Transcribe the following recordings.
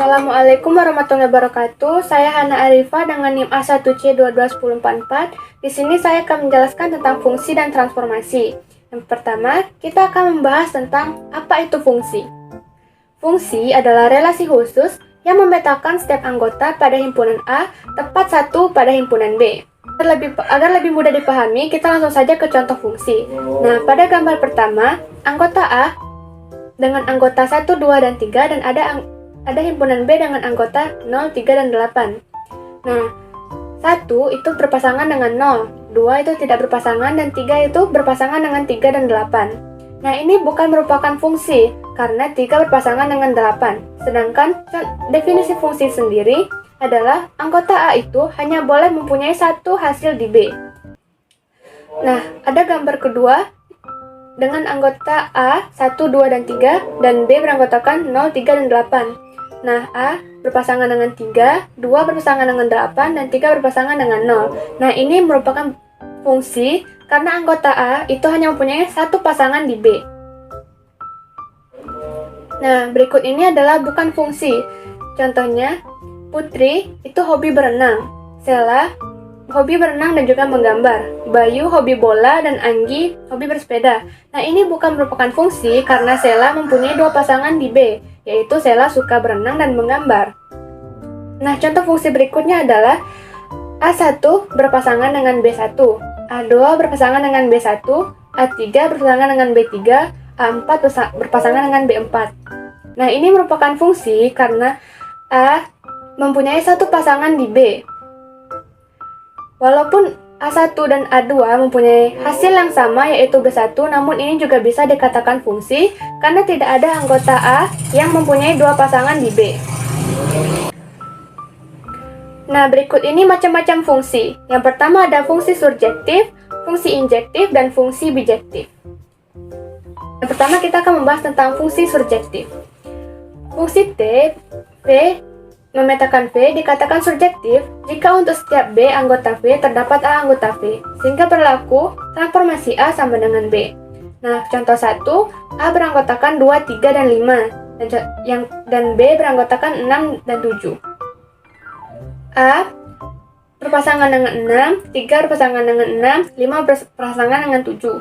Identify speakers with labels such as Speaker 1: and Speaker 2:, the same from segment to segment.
Speaker 1: Assalamualaikum warahmatullahi wabarakatuh. Saya Hana Arifah dengan NIM A1C221044. Di sini saya akan menjelaskan tentang fungsi dan transformasi. Yang pertama, kita akan membahas tentang apa itu fungsi. Fungsi adalah relasi khusus yang memetakan setiap anggota pada himpunan A tepat satu pada himpunan B. Agar lebih mudah dipahami, kita langsung saja ke contoh fungsi. Nah, pada gambar pertama, anggota A dengan anggota 1, 2, dan 3, dan ada himpunan B dengan anggota 0, 3, dan 8. Nah, 1 itu berpasangan dengan 0, 2 itu tidak berpasangan, dan 3 itu berpasangan dengan 3 dan 8. Nah, ini bukan merupakan fungsi, karena 3 berpasangan dengan 8. Sedangkan definisi fungsi sendiri adalah anggota A itu hanya boleh mempunyai satu hasil di B. Nah, ada gambar kedua dengan anggota A 1, 2, dan 3, dan B beranggotakan 0, 3, dan 8. Nah, A berpasangan dengan 3, 2 berpasangan dengan 8, dan 3 berpasangan dengan 0. Nah, ini merupakan fungsi karena anggota A itu hanya mempunyai satu pasangan di B. Nah, berikut ini adalah bukan fungsi. Contohnya, Putri itu hobi berenang, Sela hobi berenang dan juga menggambar, Bayu hobi bola, dan Anggi hobi bersepeda. Nah, ini bukan merupakan fungsi karena Sela mempunyai dua pasangan di B, yaitu Sela suka berenang dan menggambar. Nah, contoh fungsi berikutnya adalah A1 berpasangan dengan B1, A2 berpasangan dengan B1, A3 berpasangan dengan B3, A4 berpasangan dengan B4. Nah, ini merupakan fungsi karena A mempunyai satu pasangan di B. Walaupun A1 dan A2 mempunyai hasil yang sama yaitu B1, namun ini juga bisa dikatakan fungsi karena tidak ada anggota A yang mempunyai dua pasangan di B. Nah, berikut ini macam-macam fungsi. Yang pertama ada fungsi surjektif, fungsi injektif, dan fungsi bijektif. Yang pertama kita akan membahas tentang fungsi surjektif. Fungsi T, V, memetakan V dikatakan surjektif jika untuk setiap B anggota V terdapat A anggota V, sehingga berlaku transformasi A sama dengan B. Nah, contoh 1, A beranggotakan 2, 3, dan 5, dan B beranggotakan 6 dan 7. A berpasangan dengan 6, 3 berpasangan dengan 6, 5 berpasangan dengan 7.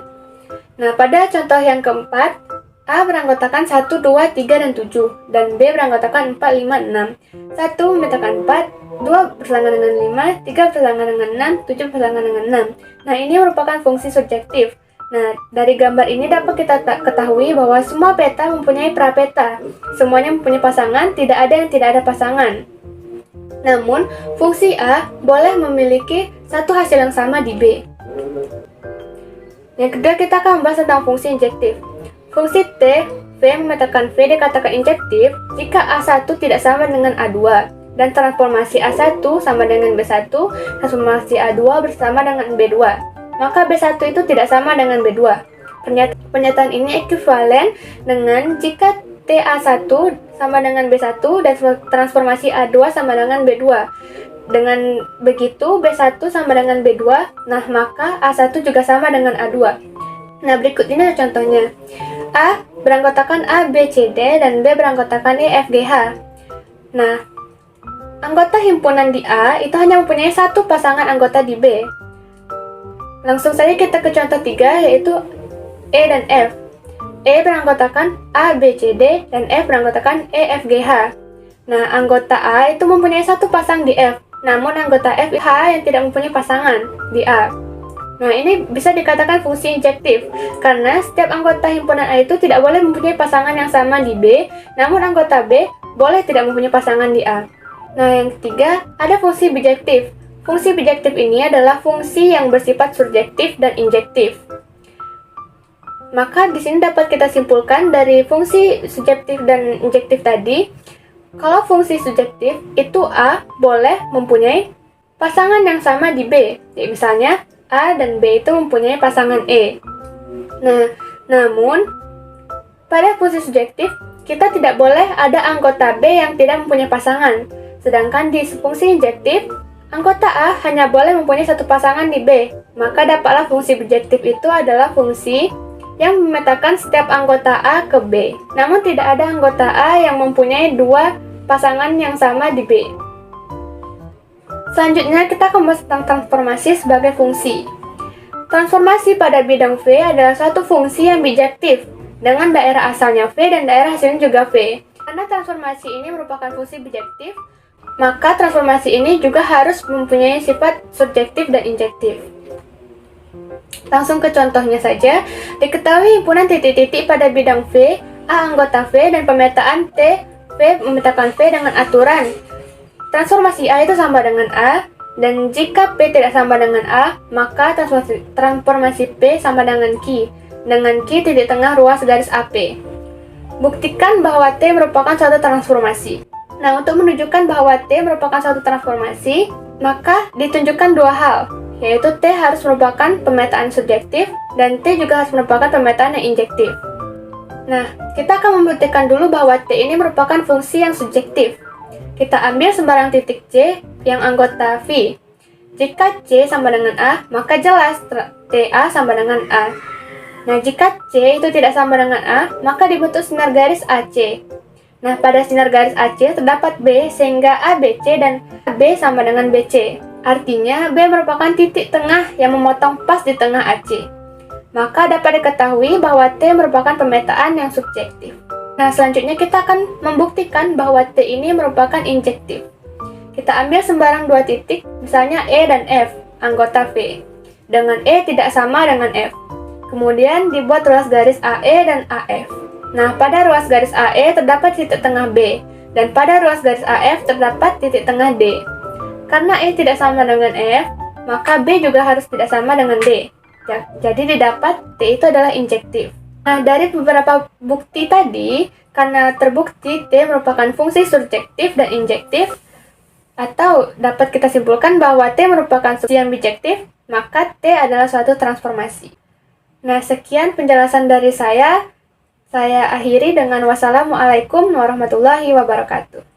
Speaker 1: Nah, pada contoh yang keempat, A beranggotakan 1, 2, 3, dan 7, dan B beranggotakan 4, 5, 6. 1 memetakan 4, 2 berpasangan dengan 5, 3 berpasangan dengan 6, 7 berpasangan dengan 6. Nah, ini merupakan fungsi surjektif. Nah, dari gambar ini dapat kita ketahui bahwa semua peta mempunyai prapeta. Semuanya mempunyai pasangan, tidak ada yang tidak ada pasangan. Namun, fungsi A boleh memiliki satu hasil yang sama di B. Yang kedua, kita akan membahas tentang fungsi injektif. Fungsi T, V memetakan V dikatakan injektif jika A1 tidak sama dengan A2, dan transformasi A1 sama dengan B1, transformasi A2 bersama dengan B2. Maka B1 itu tidak sama dengan B2. Pernyataan ini ekuivalen dengan jika TA1 sama dengan B1 dan transformasi A2 sama dengan B2. Dengan begitu, B1 sama dengan B2, nah maka A1 juga sama dengan A2. Nah, berikut ini adalah contohnya. A beranggotakan A, B, C, D, dan B beranggotakan E, F, G, H. Nah, anggota himpunan di A itu hanya mempunyai satu pasangan anggota di B. Langsung saja kita ke contoh 3, yaitu E dan F. E beranggotakan A, B, C, D, dan F beranggotakan E, F, G, H. Nah, anggota A itu mempunyai satu pasang di F, namun anggota F, H yang tidak mempunyai pasangan di A. Nah, ini bisa dikatakan fungsi injektif, karena setiap anggota himpunan A itu tidak boleh mempunyai pasangan yang sama di B, namun anggota B boleh tidak mempunyai pasangan di A. Nah, yang ketiga, ada fungsi bijektif. Fungsi bijektif ini adalah fungsi yang bersifat surjektif dan injektif. Maka di sini dapat kita simpulkan dari fungsi surjektif dan injektif tadi, kalau fungsi surjektif itu A boleh mempunyai pasangan yang sama di B, misalnya A dan B itu mempunyai pasangan E. Nah, namun pada fungsi subjektif kita tidak boleh ada anggota B yang tidak mempunyai pasangan. Sedangkan di fungsi injektif, anggota A hanya boleh mempunyai satu pasangan di B. Maka dapatlah fungsi bijektif itu adalah fungsi yang memetakan setiap anggota A ke B. Namun tidak ada anggota A yang mempunyai dua pasangan yang sama di B. Selanjutnya kita akan membahas tentang transformasi sebagai fungsi. Transformasi pada bidang V adalah suatu fungsi yang bijektif dengan daerah asalnya V dan daerah hasilnya juga V. Karena transformasi ini merupakan fungsi bijektif, maka transformasi ini juga harus mempunyai sifat subjektif dan injektif. Langsung ke contohnya saja. Diketahui himpunan titik-titik pada bidang V, A anggota V, dan pemetaan T, V memetakan V dengan aturan transformasi A itu sama dengan A, dan jika P tidak sama dengan A, maka transformasi P sama dengan Q, dengan Q titik tengah ruas garis AP. Buktikan bahwa T merupakan suatu transformasi. Nah, untuk menunjukkan bahwa T merupakan suatu transformasi, maka ditunjukkan dua hal, yaitu T harus merupakan pemetaan subjektif, dan T juga harus merupakan pemetaan yang injektif. Nah, kita akan membuktikan dulu bahwa T ini merupakan fungsi yang subjektif. Kita ambil sembarang titik C yang anggota V. Jika C sama dengan A, maka jelas TA sama dengan A. Nah, jika C itu tidak sama dengan A, maka dibentuk sinar garis AC. Nah, pada sinar garis AC terdapat B sehingga ABC dan B sama dengan BC. Artinya, B merupakan titik tengah yang memotong pas di tengah AC. Maka dapat diketahui bahwa T merupakan pemetaan yang subjektif. Nah, selanjutnya kita akan membuktikan bahwa T ini merupakan injektif. Kita ambil sembarang dua titik, misalnya E dan F, anggota V, dengan E tidak sama dengan F. Kemudian dibuat ruas garis AE dan AF. Nah, pada ruas garis AE terdapat titik tengah B, dan pada ruas garis AF terdapat titik tengah D. Karena E tidak sama dengan F, maka B juga harus tidak sama dengan D. Jadi didapat T itu adalah injektif. Nah, dari beberapa bukti tadi, karena terbukti T merupakan fungsi subjektif dan injektif, atau dapat kita simpulkan bahwa T merupakan fungsi yang bijektif, maka T adalah suatu transformasi. Nah, sekian penjelasan dari saya. Saya akhiri dengan wassalamualaikum warahmatullahi wabarakatuh.